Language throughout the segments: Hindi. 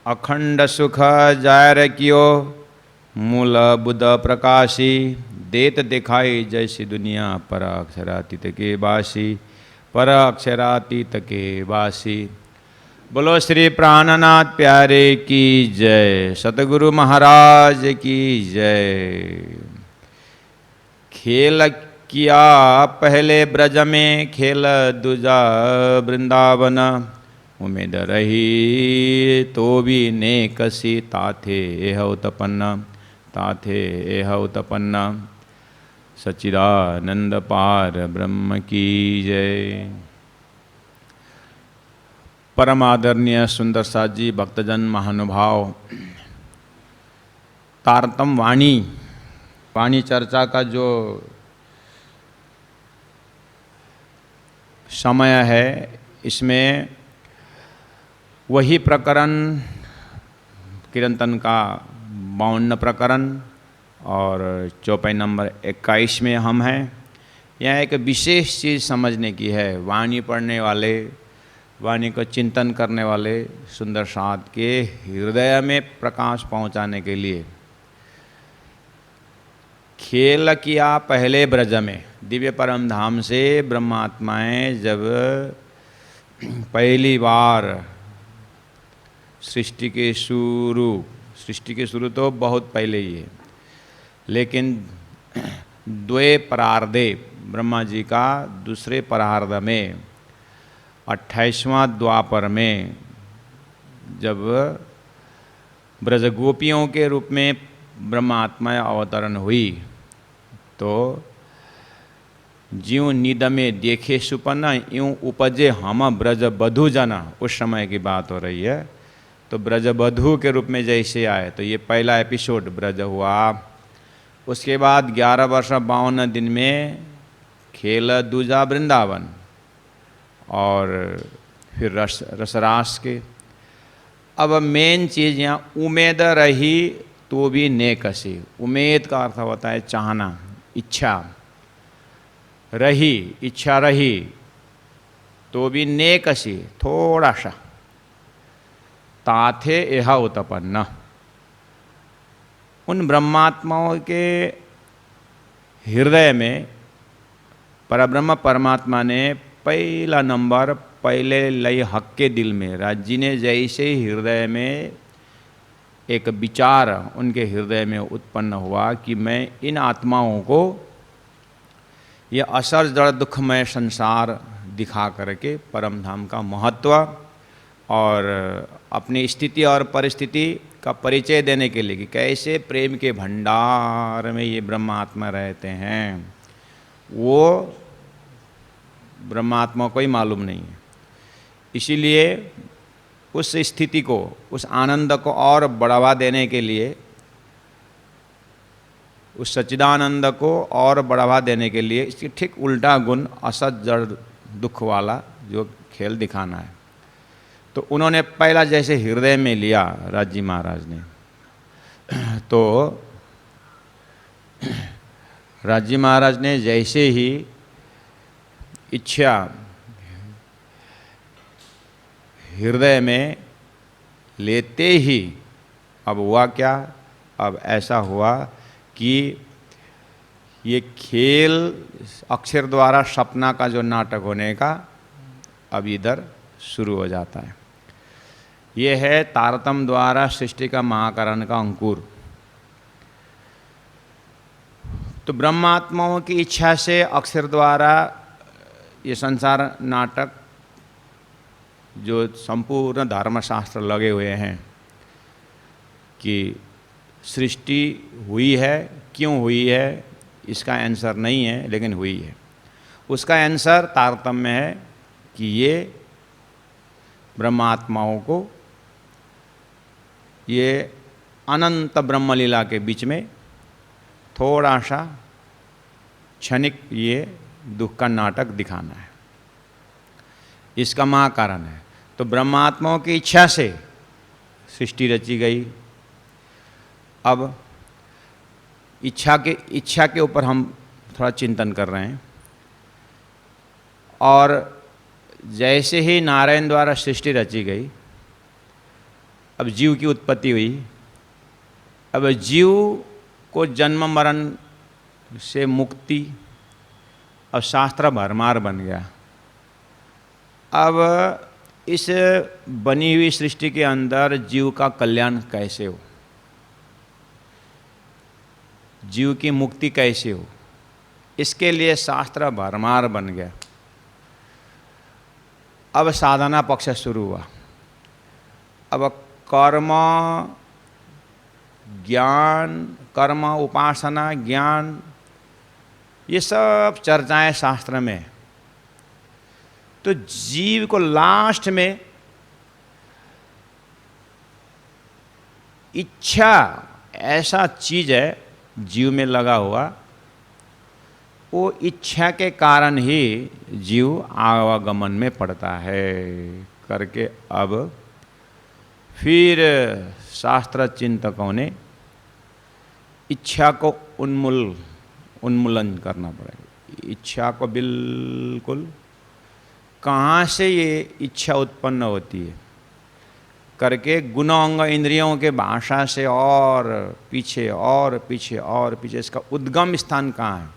अखंड सुख जायर कियो, मूल बुध प्रकाशी, देत दिखाई जैसी दुनिया पर अक्षरातीत के वासी, पर अक्षरातीत के वासी। बोलो श्री प्राणनाथ प्यारे की जय, सतगुरु महाराज की जय। खेल किया पहले ब्रज में, खेल दूजा वृंदावन, उम्मीद रही तो भी नेकसी, ताथे एह उत्पन्न, ताथे एह उत्पन्न। सच्चिदानंद पार ब्रह्म की जय। परम आदरणीय सुंदर साथ जी, भक्तजन महानुभाव, तारतम वाणी चर्चा का जो समय है, इसमें वही प्रकरण कीर्तन का 52 प्रकरण और चौपाई नंबर 21 में हम हैं। यह एक विशेष चीज़ समझने की है। वाणी पढ़ने वाले, वाणी को चिंतन करने वाले सुंदर साथ के हृदय में प्रकाश पहुंचाने के लिए खेल किया पहले ब्रज में। दिव्य परम धाम से ब्रह्मात्माएं जब पहली बार सृष्टि के शुरू तो बहुत पहले ही है, लेकिन द्वे परार्धे, ब्रह्मा जी का दूसरे परार्ध में 28वां द्वापर में जब ब्रज गोपियों के रूप में ब्रह्मात्मा अवतरण हुई, तो ज्यों नींद में देखे सुपन, यूँ उपजे हम ब्रज बधू जना। उस समय की बात हो रही है। तो ब्रज बधू के रूप में जैसे आए, तो ये पहला एपिसोड ब्रज हुआ। उसके बाद 11 वर्ष 52 दिन में खेल दूजा वृंदावन, और फिर रसरास के। अब मेन चीज़ यहाँ उम्मीद रही तो भी नेकसी। उम्मीद का अर्थ होता है चाहना, इच्छा रही, इच्छा रही तो भी नेकसी, थोड़ा सा, ताथे यह उत्पन्न। उन ब्रह्मात्माओं के हृदय में परब्रह्म परमात्मा ने पहला नंबर पहले लय हक के दिल में, राज्य ने जैसे ही हृदय में एक विचार उनके हृदय में उत्पन्न हुआ कि मैं इन आत्माओं को यह असर जड़ दुखमय संसार दिखा करके परम धाम का महत्व और अपनी स्थिति और परिस्थिति का परिचय देने के लिए कि कैसे प्रेम के भंडार में ये ब्रह्मात्मा रहते हैं, वो ब्रह्मात्मा को ही मालूम नहीं है। इसीलिए उस स्थिति को, उस आनंद को और बढ़ावा देने के लिए, उस सच्चिदानंद को और बढ़ावा देने के लिए इसकी ठीक उल्टा गुण असत जड़ दुख वाला जो खेल दिखाना है। तो उन्होंने पहला जैसे हृदय में लिया राजी महाराज ने, तो राजी महाराज ने जैसे ही इच्छा हृदय में लेते ही, अब हुआ क्या, अब ऐसा हुआ कि ये खेल अक्षर द्वारा सपना का जो नाटक होने का अब इधर शुरू हो जाता है। ये है तारतम द्वारा सृष्टि का महाकरण का अंकुर। तो ब्रह्मात्माओं की इच्छा से अक्षर द्वारा ये संसार नाटक जो संपूर्ण धर्मशास्त्र लगे हुए हैं कि सृष्टि हुई है, क्यों हुई है, इसका आंसर नहीं है, लेकिन हुई है। उसका आंसर तारतम्य है कि ये ब्रह्मात्माओं को ये अनंत ब्रह्मलीला के बीच में थोड़ा सा क्षणिक ये दुख का नाटक दिखाना है, इसका महाकारण है। तो ब्रह्मात्माओं की इच्छा से सृष्टि रची गई। अब इच्छा के ऊपर हम थोड़ा चिंतन कर रहे हैं। और जैसे ही नारायण द्वारा सृष्टि रची गई, अब जीव की उत्पत्ति हुई। अब जीव को जन्म मरण से मुक्ति, अब शास्त्र भरमार बन गया। अब इस बनी हुई सृष्टि के अंदर जीव का कल्याण कैसे हो, जीव की मुक्ति कैसे हो, इसके लिए शास्त्र भरमार बन गया। अब साधना पक्ष शुरू हुआ। अब कर्म ज्ञान, कर्म उपासना ज्ञान, ये सब चर्चाएं शास्त्र में। तो जीव को लास्ट में इच्छा ऐसा चीज है जीव में लगा हुआ, वो इच्छा के कारण ही जीव आवागमन में पड़ता है करके अब फिर शास्त्र चिंतकों ने इच्छा को उन्मूलन करना पड़ेगा। इच्छा को बिल्कुल कहाँ से ये इच्छा उत्पन्न होती है करके गुणांग इंद्रियों के भाषा से और पीछे और पीछे और पीछे, इसका उद्गम स्थान कहाँ है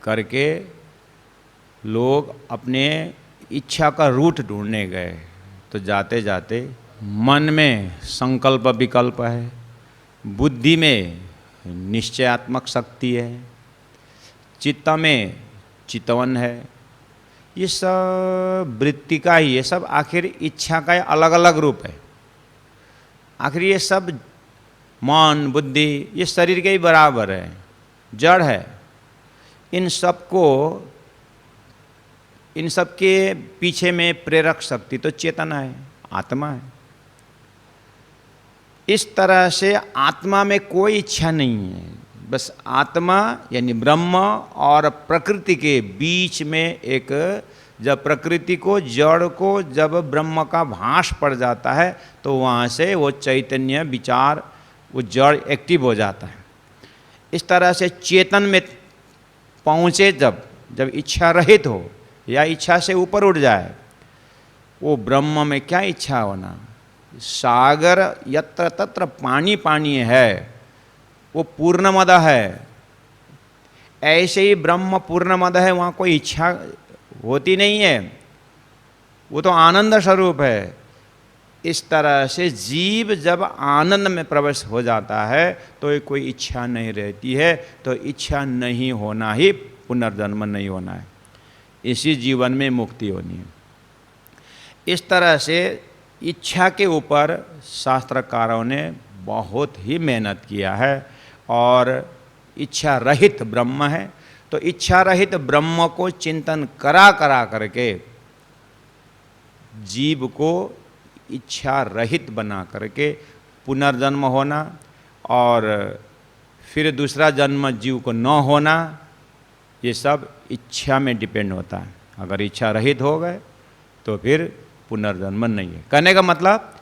करके लोग अपने इच्छा का रूट ढूंढने गए। तो जाते जाते मन में संकल्प विकल्प है, बुद्धि में निश्चयात्मक शक्ति है, चित्त में चितवन है, ये सब वृत्ति का ही, ये सब आखिर इच्छा का अलग अलग रूप है। आखिर ये सब मन बुद्धि ये शरीर के ही बराबर है, जड़ है। इन सब के पीछे में प्रेरक शक्ति तो चेतना है, आत्मा है। इस तरह से आत्मा में कोई इच्छा नहीं है, बस आत्मा यानी ब्रह्म और प्रकृति के बीच में एक, जब प्रकृति को जड़ को जब ब्रह्म का भास पड़ जाता है तो वहाँ से वो चैतन्य विचार वो जड़ एक्टिव हो जाता है। इस तरह से चेतन में पहुँचे जब इच्छा रहित हो या इच्छा से ऊपर उठ जाए, वो ब्रह्म में क्या इच्छा होना। सागर यत्र तत्र पानी पानी है, वो पूर्णमद है। ऐसे ही ब्रह्म पूर्णमद है, वहाँ कोई इच्छा होती नहीं है, वो तो आनंद स्वरूप है। इस तरह से जीव जब आनंद में प्रवेश हो जाता है तो कोई इच्छा नहीं रहती है, तो इच्छा नहीं होना ही पुनर्जन्म नहीं होना है, इसी जीवन में मुक्ति होनी है। इस तरह से इच्छा के ऊपर शास्त्रकारों ने बहुत ही मेहनत किया है। और इच्छा रहित ब्रह्म है, तो इच्छा रहित ब्रह्म को चिंतन करा करके जीव को इच्छा रहित बना करके पुनर्जन्म होना और फिर दूसरा जन्म जीव को न होना, ये सब इच्छा में डिपेंड होता है। अगर इच्छा रहित हो गए तो फिर पुनर्जन्म नहीं है। कहने का मतलब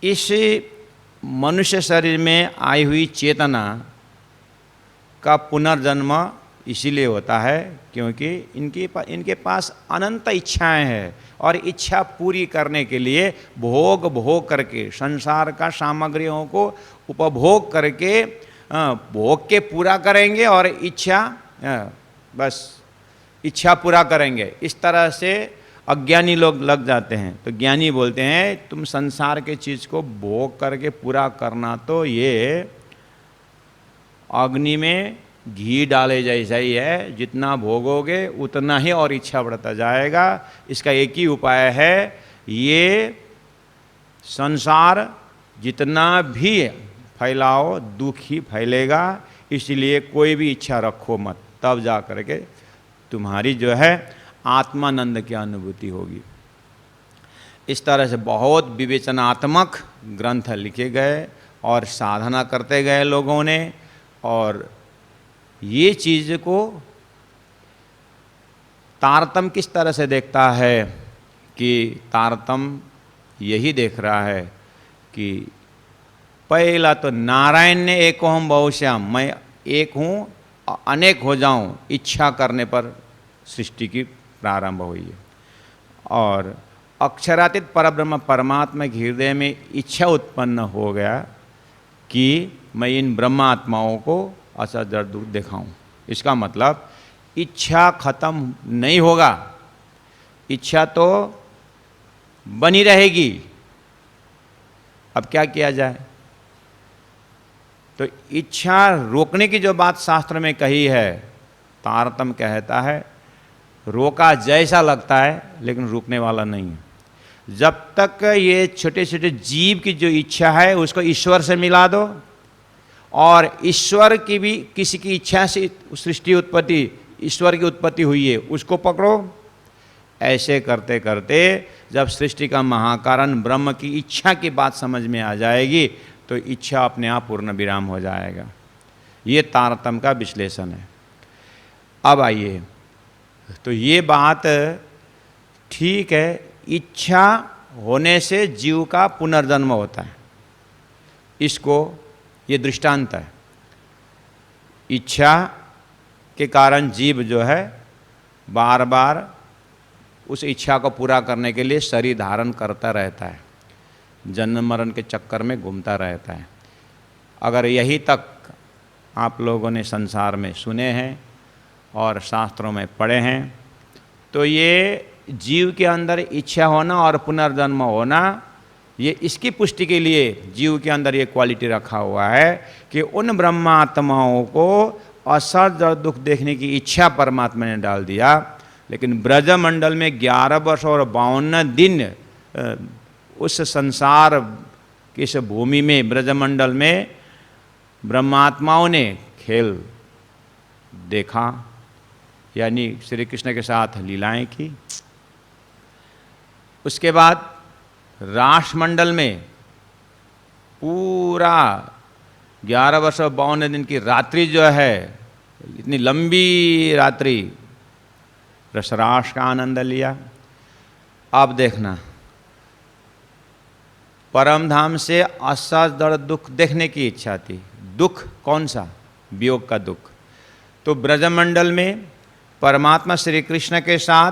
इस मनुष्य शरीर में आई हुई चेतना का पुनर्जन्म इसीलिए होता है क्योंकि इनके पास अनंत इच्छाएं हैं और इच्छा पूरी करने के लिए भोग करके संसार का सामग्रियों को उपभोग करके भोग के पूरा करेंगे और बस इच्छा पूरा करेंगे। इस तरह से अज्ञानी लोग लग जाते हैं। तो ज्ञानी बोलते हैं तुम संसार के चीज़ को भोग करके पूरा करना तो ये अग्नि में घी डाले जैसा ही है, जितना भोगोगे उतना ही और इच्छा बढ़ता जाएगा। इसका एक ही उपाय है, ये संसार जितना भी फैलाओ दुख ही फैलेगा, इसलिए कोई भी इच्छा रखो मत, तब जा करके तुम्हारी जो है आत्मानंद की अनुभूति होगी। इस तरह से बहुत विवेचनात्मक ग्रंथ लिखे गए और साधना करते गए लोगों ने, और ये चीज़ को तारतम किस तरह से देखता है कि तारतम यही देख रहा है कि पहला तो नारायण ने एको हम बहुश्याम, मैं एक हूँ अनेक हो जाऊँ, इच्छा करने पर सृष्टि की प्रारंभ हुई है। और अक्षरातीत परब्रह्म परमात्मा के हृदय में इच्छा उत्पन्न हो गया कि मैं इन ब्रह्मात्माओं को असत जड़ दुख दिखाऊं। इसका मतलब इच्छा खत्म नहीं होगा, इच्छा तो बनी रहेगी। अब क्या किया जाए? तो इच्छा रोकने की जो बात शास्त्र में कही है, तारतम्य कहता है रोका जैसा लगता है लेकिन रुकने वाला नहीं है। जब तक ये छोटे छोटे जीव की जो इच्छा है उसको ईश्वर से मिला दो, और ईश्वर की भी किसी की इच्छा से सृष्टि उत्पत्ति, ईश्वर की उत्पत्ति हुई है, उसको पकड़ो। ऐसे करते करते जब सृष्टि का महाकारण ब्रह्म की इच्छा की बात समझ में आ जाएगी तो इच्छा अपने आप पूर्ण विराम हो जाएगा। ये तारतम्य का विश्लेषण है। अब आइए, तो ये बात ठीक है, इच्छा होने से जीव का पुनर्जन्म होता है, इसको ये दृष्टांत है। इच्छा के कारण जीव जो है बार बार उस इच्छा को पूरा करने के लिए शरीर धारण करता रहता है, जन्म मरण के चक्कर में घूमता रहता है। अगर यही तक आप लोगों ने संसार में सुने हैं और शास्त्रों में पढ़े हैं, तो ये जीव के अंदर इच्छा होना और पुनर्जन्म होना, ये इसकी पुष्टि के लिए जीव के अंदर ये क्वालिटी रखा हुआ है कि उन ब्रह्मात्माओं को असत जड़ दुख देखने की इच्छा परमात्मा ने डाल दिया। लेकिन ब्रजमंडल में 11 वर्ष और 52 दिन उस संसार की इस भूमि में, ब्रजमंडल में ब्रह्मात्माओं ने खेल देखा, यानी श्री कृष्ण के साथ लीलाएं की। उसके बाद राष्ट्रमंडल में पूरा 11 वर्ष और 52 दिन की रात्रि जो है, इतनी लंबी रात्रि, रसरास का आनंद लिया। अब देखना, परम धाम से असत जड़ दुख देखने की इच्छा थी। दुख कौन सा? वियोग का दुख। तो ब्रजमंडल में परमात्मा श्री कृष्ण के साथ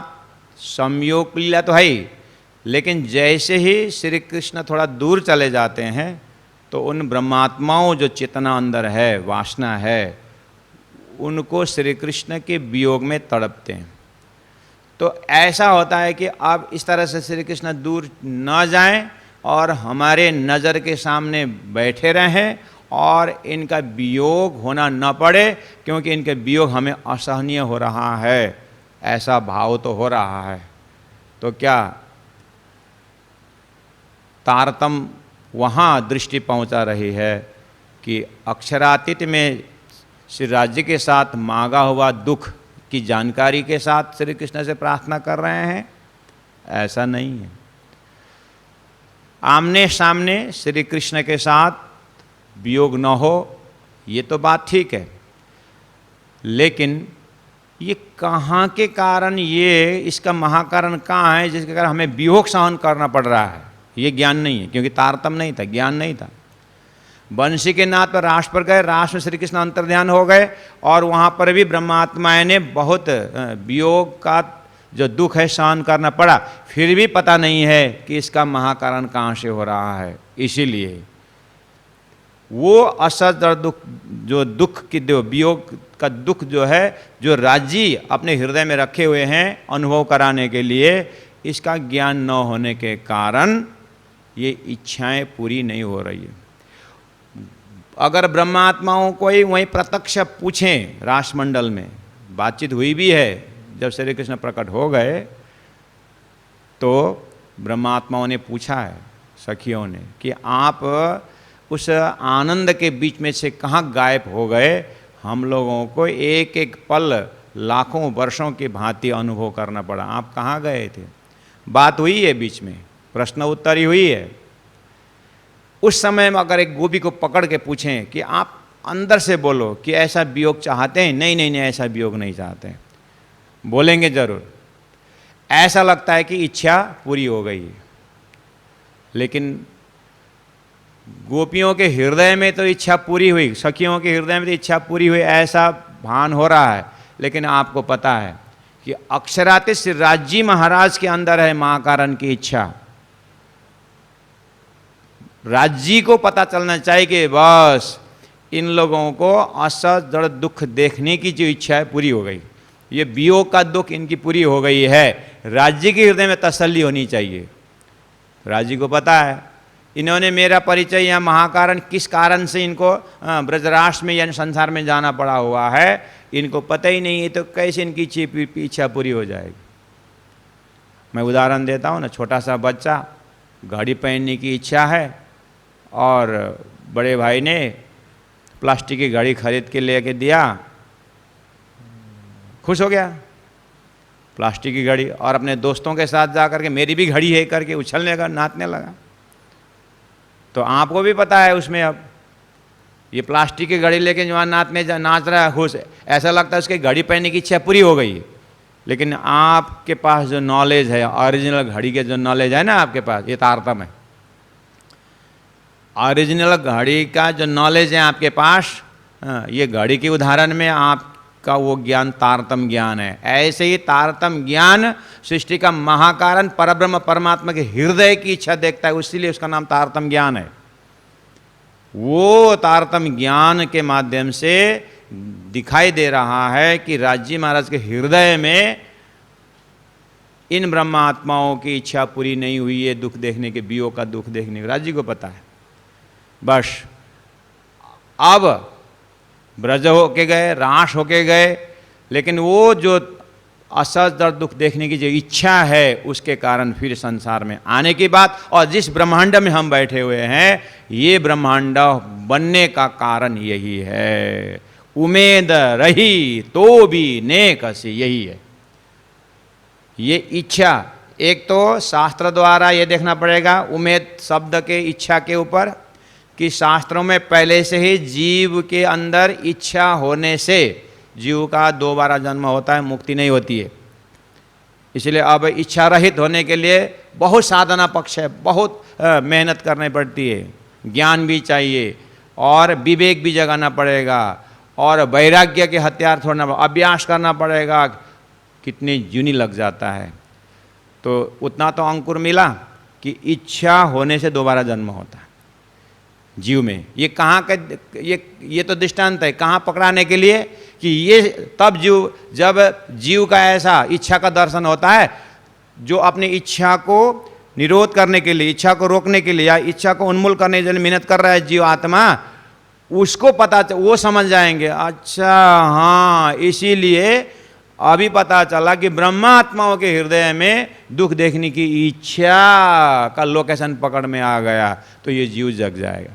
संयोग लीला तो है ही, लेकिन जैसे ही श्री कृष्ण थोड़ा दूर चले जाते हैं तो उन ब्रह्मात्माओं जो चेतना अंदर है, वासना है, उनको श्री कृष्ण के वियोग में तड़पते हैं। तो ऐसा होता है कि अब इस तरह से श्री कृष्ण दूर न जाएं और हमारे नज़र के सामने बैठे रहें और इनका वियोग होना न पड़े, क्योंकि इनके वियोग हमें असहनीय हो रहा है, ऐसा भाव तो हो रहा है। तो क्या तारतम्य वहाँ दृष्टि पहुँचा रही है कि अक्षरातीत में श्री राज्य के साथ मांगा हुआ दुख की जानकारी के साथ श्री कृष्ण से प्रार्थना कर रहे हैं? ऐसा नहीं है। आमने सामने श्री कृष्ण के साथ वियोग न हो, ये तो बात ठीक है, लेकिन ये कहाँ के कारण, ये इसका महाकारण कहाँ है जिसके कारण हमें वियोग सहन करना पड़ रहा है? ये ज्ञान नहीं है, क्योंकि तारतम्य नहीं था, ज्ञान नहीं था। बंशी के नाथ पर राष्ट्र पर गए, राष्ट्र में श्री कृष्ण अंतर्ध्यान हो गए और वहाँ पर भी ब्रह्मात्माएं ने बहुत वियोग का जो दुख है सहन करना पड़ा, फिर भी पता नहीं है कि इसका महाकारण कहाँ से हो रहा है। इसीलिए वो असत जड़ दुख, जो दुख की जो वियोग का दुख जो है, जो राजी अपने हृदय में रखे हुए हैं अनुभव कराने के लिए, इसका ज्ञान न होने के कारण ये इच्छाएं पूरी नहीं हो रही है। अगर ब्रह्मात्माओं को ही वहीं प्रत्यक्ष पूछें, राष्ट्रमंडल में बातचीत हुई भी है, जब श्री कृष्ण प्रकट हो गए तो ब्रह्मात्माओं ने पूछा है, सखियों ने, कि आप उस आनंद के बीच में से कहाँ गायब हो गए? हम लोगों को एक एक पल लाखों वर्षों की भांति अनुभव करना पड़ा, आप कहाँ गए थे? बात हुई है, बीच में प्रश्न उत्तर ही हुई है। उस समय में अगर एक गोपी को पकड़ के पूछें कि आप अंदर से बोलो कि ऐसा वियोग चाहते हैं? नहीं नहीं नहीं, ऐसा वियोग नहीं चाहते हैं। बोलेंगे जरूर, ऐसा लगता है कि इच्छा पूरी हो गई है, लेकिन गोपियों के हृदय में तो इच्छा पूरी हुई, सखियों के हृदय में तो इच्छा पूरी हुई, ऐसा भान हो रहा है। लेकिन आपको पता है कि अक्षरातीत श्री राज्य महाराज के अंदर है महाकारण की इच्छा। राज्य को पता चलना चाहिए कि बस इन लोगों को असत जड़ दुख देखने की जो इच्छा है पूरी हो गई, ये वियोग का दुख इनकी पूरी हो गई है। राज्य के हृदय में तसल्ली होनी चाहिए। राज्य को पता है इन्होंने मेरा परिचय या महाकारण किस कारण से इनको ब्रजराष्ट्र में या संसार में जाना पड़ा हुआ है, इनको पता ही नहीं है, तो कैसे इनकी इच्छा पूरी हो जाएगी। मैं उदाहरण देता हूँ ना, छोटा सा बच्चा घड़ी पहनने की इच्छा है और बड़े भाई ने प्लास्टिक की घड़ी खरीद के लेके दिया, खुश हो गया प्लास्टिक की घड़ी, और अपने दोस्तों के साथ जा करके मेरी भी घड़ी है करके उछलने लगा, नाचने लगा। तो आपको भी पता है उसमें अब ये प्लास्टिक की घड़ी लेके जवान नाच रहा है, खुश है, ऐसा लगता है उसकी घड़ी पहनने की इच्छा पूरी हो गई। लेकिन आपके पास जो नॉलेज है, ओरिजिनल घड़ी के जो नॉलेज है ना आपके पास, ये तारतम्य है। ओरिजिनल घड़ी का जो नॉलेज है आपके पास, ये घड़ी के उदाहरण में आपका वो ज्ञान तारतम्य ज्ञान है। ऐसे ही तारतम्य ज्ञान सृष्टि का महाकारण परब्रह्म परमात्मा के हृदय की इच्छा देखता है, इसीलिए उसका नाम तारतम्य ज्ञान है। वो तारतम्य ज्ञान के माध्यम से दिखाई दे रहा है कि राज्य महाराज के हृदय में इन ब्रह्मात्माओं की इच्छा पूरी नहीं हुई है, दुख देखने के, वियोग का दुख देखने के। राज्य को पता है। बस अब ब्रज होके गए, रास होके गए, लेकिन वो जो असहज दर्द दुख देखने की जो इच्छा है उसके कारण फिर संसार में आने की बात। और जिस ब्रह्मांड में हम बैठे हुए हैं, ये ब्रह्मांड बनने का कारण यही है। उम्मीद रही तो भी नेक से, यही है ये इच्छा। एक तो शास्त्र द्वारा ये देखना पड़ेगा उम्मीद शब्द के इच्छा के ऊपर, कि शास्त्रों में पहले से ही जीव के अंदर इच्छा होने से जीव का दोबारा जन्म होता है, मुक्ति नहीं होती है। इसलिए अब इच्छा रहित होने के लिए बहुत साधना पक्ष है, बहुत मेहनत करनी पड़ती है, ज्ञान भी चाहिए और विवेक भी जगाना पड़ेगा और वैराग्य के हथियार छोड़ना, अभ्यास करना पड़ेगा। कितनी जूनी लग जाता है। तो उतना तो अंकुर मिला कि इच्छा होने से दोबारा जन्म होता है जीव में। ये कहाँ का, ये तो दृष्टांत है कहाँ पकड़ाने के लिए, कि ये तब जीव, जब जीव का ऐसा इच्छा का दर्शन होता है जो अपनी इच्छा को निरोध करने के लिए, इच्छा को रोकने के लिए या इच्छा को उन्मूल करने के लिए मेहनत कर रहा है जीव आत्मा, उसको पता, वो समझ जाएंगे अच्छा हाँ, इसीलिए अभी पता चला कि ब्रह्मात्माओं के हृदय में दुख देखने की इच्छा का लोकेशन पकड़ में आ गया। तो ये जीव जग जाएगा,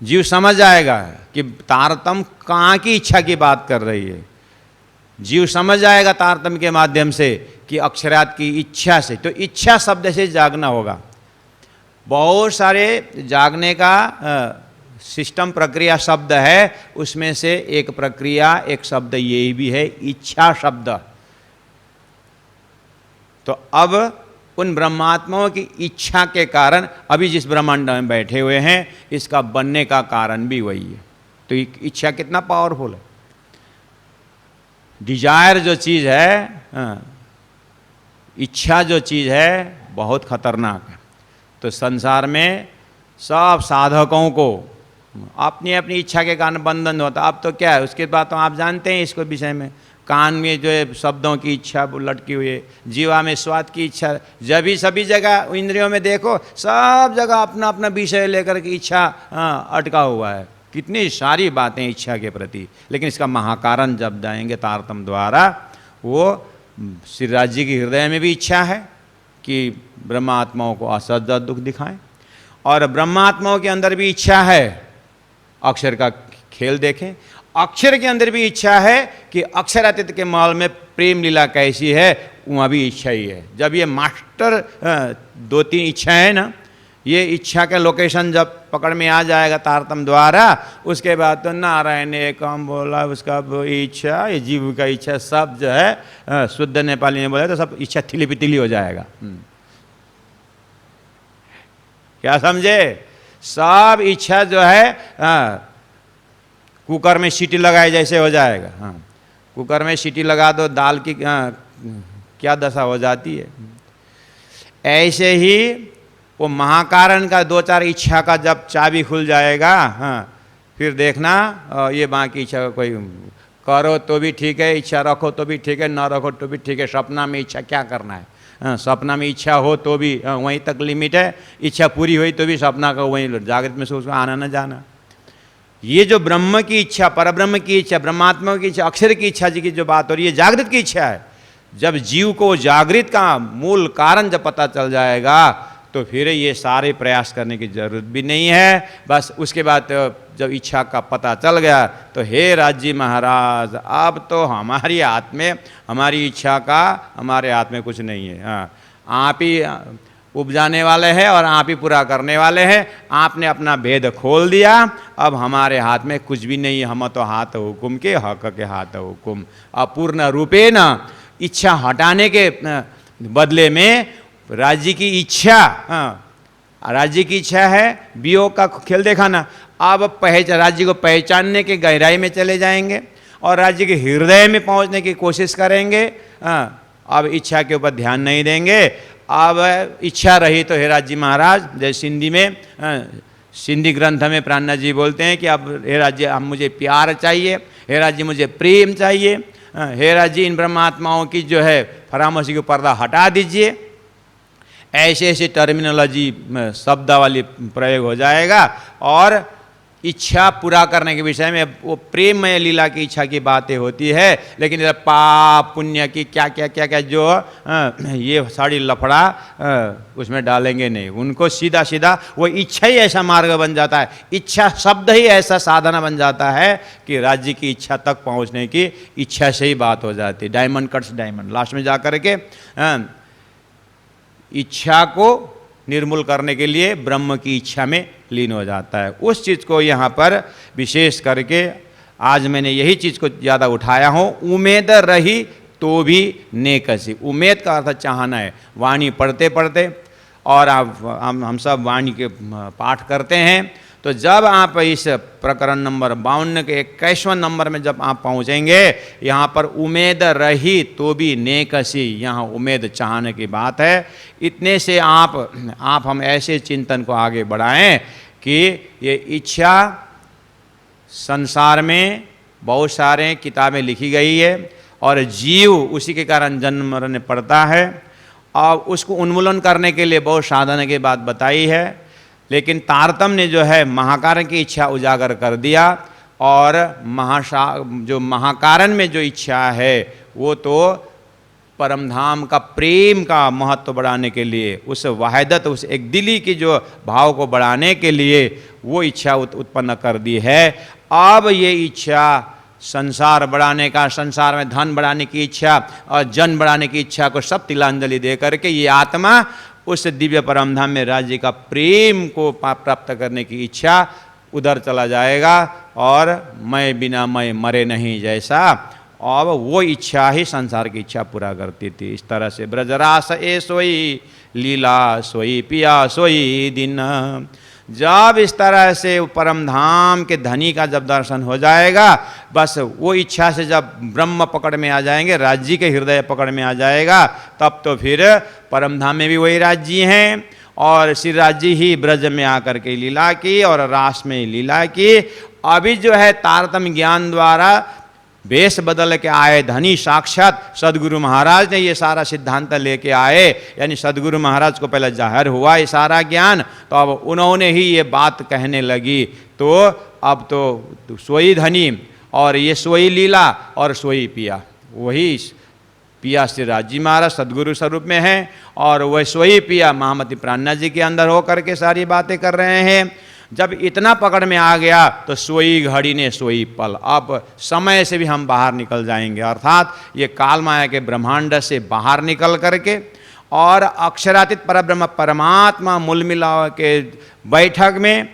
जीव समझ जाएगा कि तारतम्य कहाँ की इच्छा की बात कर रही है। जीव समझ जाएगा तारतम्य के माध्यम से कि अक्षरात की इच्छा से। तो इच्छा शब्द से जागना होगा। बहुत सारे जागने का सिस्टम प्रक्रिया शब्द है, उसमें से एक प्रक्रिया, एक शब्द यही भी है, इच्छा शब्द। तो अब उन ब्रह्मात्माओं की इच्छा के कारण अभी जिस ब्रह्मांड में बैठे हुए हैं, इसका बनने का कारण भी वही है। तो इच्छा कितना पावरफुल है। डिजायर जो चीज़ है, इच्छा जो चीज़ है, बहुत खतरनाक है। तो संसार में सब साधकों को अपनी अपनी इच्छा के कारण बंधन होता। अब तो क्या है, उसके बाद तो आप जानते हैं इसको विषय में, कान में जो है शब्दों की इच्छा लटकी हुई है, जीवा में स्वाद की इच्छा, जब भी सभी जगह इंद्रियों में देखो, सब जगह अपना अपना विषय लेकर के इच्छा अटका हुआ है। कितनी सारी बातें इच्छा के प्रति। लेकिन इसका महाकारण जब जाएंगे तारतम्य द्वारा, वो श्री राज्य के हृदय में भी इच्छा है कि ब्रह्मात्माओं को असहज दुख दिखाएं, और ब्रह्मात्माओं के अंदर भी इच्छा है अक्षर का खेल देखें। अक्षर के अंदर भी इच्छा है कि अक्षरातीत के महल में प्रेम लीला कैसी है, वहाँ भी इच्छा ही है। जब ये मास्टर दो तीन इच्छा है ना, ये इच्छा के लोकेशन जब पकड़ में आ जाएगा तारतम्य द्वारा, उसके बाद तो नारायण ने काम बोला, उसका इच्छा, ये जीव का इच्छा, सब जो है शुद्ध नेपाली में बोले तो सब इच्छा थिली पितिली हो जाएगा। क्या समझे? सब इच्छा जो है कुकर में सीटी लगाए जैसे हो जाएगा। हाँ, कुकर में सीटी लगा दो, दाल की क्या दशा हो जाती है। ऐसे ही वो महाकारण का 2-4 इच्छा का जब चाबी खुल जाएगा, हाँ, फिर देखना ये बाकी इच्छा कोई करो तो भी ठीक है, इच्छा रखो तो भी ठीक है, ना रखो तो भी ठीक है। सपना में इच्छा क्या करना है? हाँ, सपना में इच्छा हो तो भी वहीं तक लिमिट है, इच्छा पूरी हुई तो भी सपना का वहीं जागृत में से उसको आना न जाना। ये जो ब्रह्म की इच्छा, परब्रह्म की इच्छा, ब्रह्मात्मा की इच्छा, अक्षर की इच्छा जी की जो बात हो रही है, जागृत की इच्छा है। जब जीव को जागृत का मूल कारण जब पता चल जाएगा तो फिर ये सारे प्रयास करने की जरूरत भी नहीं है। बस उसके बाद जब इच्छा का पता चल गया तो हे राज्य महाराज, अब तो हमारी हाथ में, हमारी इच्छा का हमारे हाथ में कुछ नहीं है। हाँ, आप ही उपजाने वाले हैं और आप ही पूरा करने वाले हैं। आपने अपना भेद खोल दिया, अब हमारे हाथ में कुछ भी नहीं है। हम तो हाथ हुकुम के, हक के हाथ हुकुम। अपूर्ण रूपे न इच्छा हटाने के बदले में राज्य की इच्छा, राज्य की इच्छा है, वियोग का खेल देखा ना। अब राज्य को पहचानने के गहराई में चले जाएंगे और राज्य के हृदय में पहुंचने की कोशिश करेंगे। अब इच्छा के ऊपर ध्यान नहीं देंगे। अब इच्छा रही तो हे राज्य महाराज, जैसे सिंधी में, सिंधी ग्रंथ में प्राणनाथ जी बोलते हैं कि अब हे राज्य, अब मुझे प्यार चाहिए, हे राज्य मुझे प्रेम चाहिए, हे राज्य इन ब्रह्मात्माओं की जो है फरामोशी को पर्दा हटा दीजिए। ऐसे ऐसे टर्मिनोलॉजी शब्दावली प्रयोग हो जाएगा और इच्छा पूरा करने के विषय में वो प्रेममय लीला की इच्छा की बातें होती है। लेकिन इधर पाप पुण्य की क्या क्या क्या क्या जो ये सारी लफड़ा उसमें डालेंगे नहीं। उनको सीधा सीधा वो इच्छा ही ऐसा मार्ग बन जाता है, इच्छा शब्द ही ऐसा साधना बन जाता है कि राज्य की इच्छा तक पहुंचने की इच्छा से ही बात हो जाती है। डायमंड कट्स डायमंड, लास्ट में जाकर के इच्छा को निर्मूल करने के लिए ब्रह्म की इच्छा में लीन हो जाता है। उस चीज़ को यहाँ पर विशेष करके आज मैंने यही चीज़ को ज़्यादा उठाया हूँ। उम्मीद रही तो भी नेकसी, उम्मीद का अर्थ चाहना है। वाणी पढ़ते पढ़ते और हम सब वाणी के पाठ करते हैं, तो जब आप इस प्रकरण नंबर 52 के 21वां नंबर में जब आप पहुँचेंगे, यहाँ पर उम्मीद रही तो भी नेकसी, यहाँ उम्मीद चाहने की बात है। इतने से आप हम ऐसे चिंतन को आगे बढ़ाएं कि ये इच्छा, संसार में बहुत सारे किताबें लिखी गई है और जीव उसी के कारण जन्म मरण पड़ता है और उसको उन्मूलन करने के लिए बहुत साधन की बात बताई है। लेकिन तारतम्य ने जो है महाकारण की इच्छा उजागर कर दिया और जो महाकारण में जो इच्छा है वो तो परमधाम का प्रेम का महत्व बढ़ाने के लिए, उस वाहिदत, उस एक दिली की जो भाव को बढ़ाने के लिए वो इच्छा उत्पन्न कर दी है। अब ये इच्छा संसार बढ़ाने का, संसार में धन बढ़ाने की इच्छा और जन बढ़ाने की इच्छा को सब तिलांजलि दे करके ये आत्मा उस दिव्य परमधाम में राज्य का प्रेम को प्राप्त करने की इच्छा उधर चला जाएगा और मैं बिना मैं मरे नहीं जैसा। अब वो इच्छा ही संसार की इच्छा पूरा करती थी। इस तरह से ब्रजरास ए सोई लीला सोई पिया सोई दिन। जब इस तरह से परम धाम के धनी का जब दर्शन हो जाएगा, बस वो इच्छा से जब ब्रह्म पकड़ में आ जाएंगे, राज्य के हृदय पकड़ में आ जाएगा, तब तो फिर परम धाम में भी वही राज्य हैं और श्री राज्य ही ब्रज में आकर के लीला की और रास में लीला की। अभी जो है तारतम्य ज्ञान द्वारा वेश बदल के आए धनी साक्षात सदगुरु महाराज ने ये सारा सिद्धांत लेके आए, यानी सदगुरु महाराज को पहले जाहिर हुआ ये सारा ज्ञान, तो अब उन्होंने ही ये बात कहने लगी। तो अब तो सोई धनी और ये सोई लीला और सोई पिया, वही पिया श्री राज्य महाराज सदगुरु स्वरूप में है और वह सोई पिया महामती प्राणनाथ जी के अंदर होकर के सारी बातें कर रहे हैं। जब इतना पकड़ में आ गया तो सोई घड़ी ने सोई पल, अब समय से भी हम बाहर निकल जाएंगे, अर्थात ये काल माया के ब्रह्मांड से बाहर निकल करके और अक्षरातीत परब्रह्म परमात्मा मूल मिला के बैठक में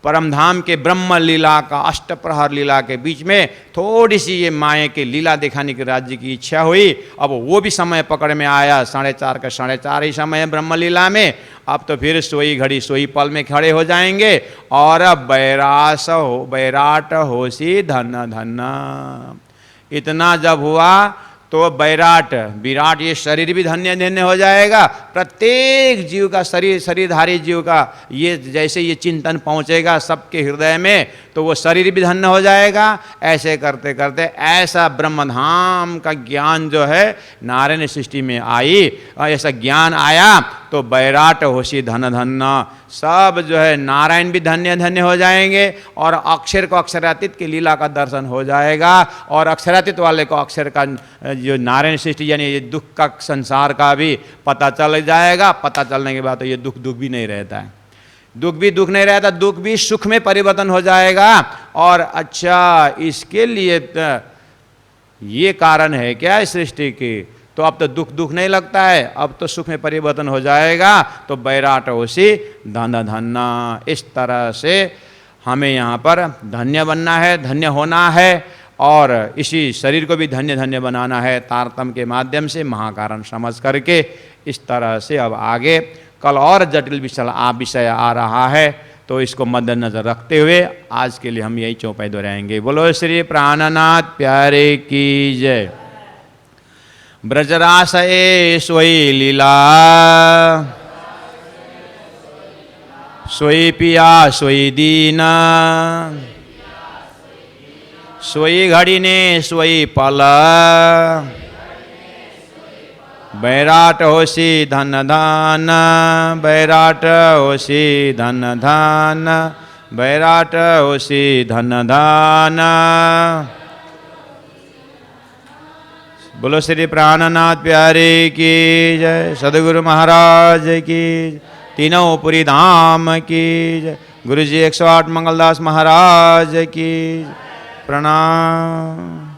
परमधाम के ब्रह्म लीला का अष्टप्रहर लीला के बीच में थोड़ी सी ये माया की लीला दिखाने की राज्य की इच्छा हुई। अब वो भी समय पकड़ में आया, 4:30 का 4:30 ही समय है ब्रह्म लीला में। अब तो फिर सोई घड़ी सोई पल में खड़े हो जाएंगे और बैराट होसी धन धन। इतना जब हुआ तो विराट ये शरीर भी धन्य धन्य हो जाएगा। प्रत्येक जीव का शरीरधारी जीव का ये जैसे ये चिंतन पहुंचेगा सबके हृदय में तो वो शरीर भी धन्य हो जाएगा। ऐसे करते करते ऐसा ब्रह्मधाम का ज्ञान जो है नारायण सृष्टि में आई, ऐसा ज्ञान आया तो बैराट होशी धन धन्य, सब जो है नारायण भी धन्य धन्य हो जाएंगे और अक्षर को अक्षरातीत की लीला का दर्शन हो जाएगा। और अक्षरातीत वाले को अक्षर का जो नारायण सृष्टि यानी ये दुख का संसार का भी पता चल जाएगा। पता चलने के बाद तो ये दुख भी नहीं रहता है, दुख नहीं रहता, दुख भी सुख में परिवर्तन हो जाएगा। और अच्छा इसके लिए ये कारण है क्या इस सृष्टि की, तो अब तो दुख नहीं लगता है, अब तो सुख में परिवर्तन हो जाएगा। तो बैराट होशी धन धन्ना, इस तरह से हमें यहाँ पर धन्य बनना है, धन्य होना है और इसी शरीर को भी धन्य धन्य बनाना है तारतम्य के माध्यम से महाकारण समझ करके। इस तरह से अब आगे कल और जटिल विषय आ रहा है, तो इसको मद्देनजर रखते हुए आज के लिए हम यही चौपाई दोहराएंगे। बोलो श्री प्राणनाथ प्यारे की जय। ब्रजरासये सोई लीला, सोई पिया सोई दीना, सोई घड़ी ने सोई पल, बैराट होशी धन धान, बैराट होशी धन धान, बैराट होशी धन धान। बोलो श्री प्राणनाथ प्यारे की जय। सदगुरु महाराज की, तीनों पुरी धाम की जय। गुरु जी 108 मंगलदास महाराज की प्रणाम।